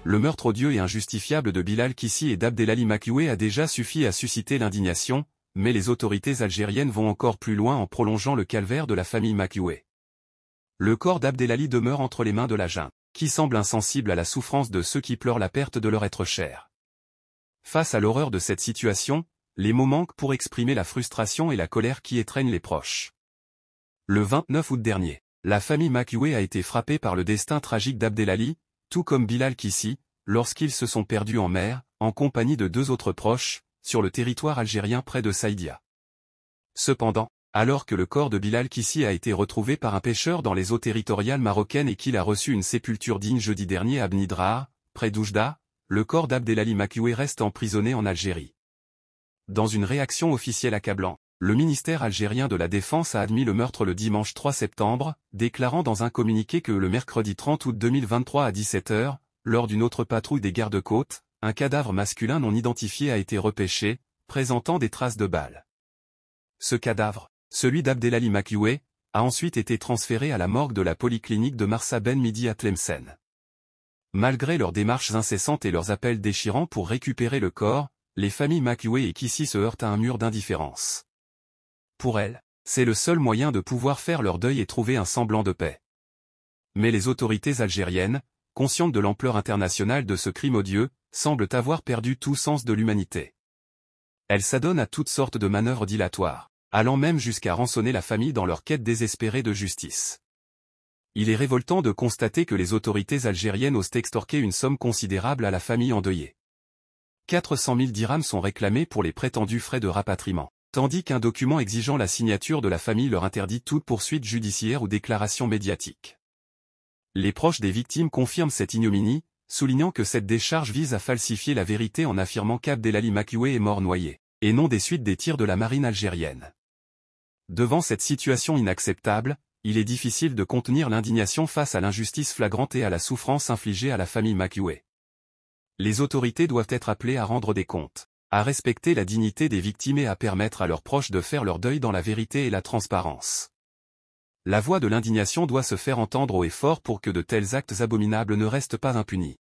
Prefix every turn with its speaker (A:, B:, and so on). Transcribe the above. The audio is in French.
A: le meurtre odieux et injustifiable de Bilal Kissi et d'Abdelali Makioué a déjà suffi à susciter l'indignation, mais les autorités algériennes vont encore plus loin en prolongeant le calvaire de la famille Makioué. Le corps d'Abdelali demeure entre les mains de la junte, qui semble insensible à la souffrance de ceux qui pleurent la perte de leur être cher. Face à l'horreur de cette situation, les mots manquent pour exprimer la frustration et la colère qui étreignent les proches. Le 29 août dernier, la famille Makioué a été frappée par le destin tragique d'Abdelali, tout comme Bilal Kissi, lorsqu'ils se sont perdus en mer, en compagnie de 2 autres proches, sur le territoire algérien près de Saïdia. Cependant, alors que le corps de Bilal Kissi a été retrouvé par un pêcheur dans les eaux territoriales marocaines et qu'il a reçu une sépulture digne jeudi dernier à Bnidrar, près d'Oujda, le corps d'Abdelali Makioué reste emprisonné en Algérie. Dans une réaction officielle accablante, le ministère algérien de la Défense a admis le meurtre le dimanche 3 septembre, déclarant dans un communiqué que le mercredi 30 août 2023 à 17 h, lors d'une autre patrouille des gardes-côtes, un cadavre masculin non identifié a été repêché, présentant des traces de balles. Ce cadavre, celui d'Abdelali Makioué, a ensuite été transféré à la morgue de la polyclinique de Marsa Ben Midi à Tlemcen. Malgré leurs démarches incessantes et leurs appels déchirants pour récupérer le corps, les familles Makioué et Kissi se heurtent à un mur d'indifférence. Pour elles, c'est le seul moyen de pouvoir faire leur deuil et trouver un semblant de paix. Mais les autorités algériennes, conscientes de l'ampleur internationale de ce crime odieux, semblent avoir perdu tout sens de l'humanité. Elles s'adonnent à toutes sortes de manœuvres dilatoires, allant même jusqu'à rançonner la famille dans leur quête désespérée de justice. Il est révoltant de constater que les autorités algériennes osent extorquer une somme considérable à la famille endeuillée. 400 000 dirhams sont réclamés pour les prétendus frais de rapatriement, tandis qu'un document exigeant la signature de la famille leur interdit toute poursuite judiciaire ou déclaration médiatique. Les proches des victimes confirment cette ignominie, soulignant que cette décharge vise à falsifier la vérité en affirmant qu'Abdelali Makioué est mort noyé, et non des suites des tirs de la marine algérienne. Devant cette situation inacceptable, il est difficile de contenir l'indignation face à l'injustice flagrante et à la souffrance infligée à la famille Makioué. Les autorités doivent être appelées à rendre des comptes, à respecter la dignité des victimes et à permettre à leurs proches de faire leur deuil dans la vérité et la transparence. La voix de l'indignation doit se faire entendre haut et fort pour que de tels actes abominables ne restent pas impunis.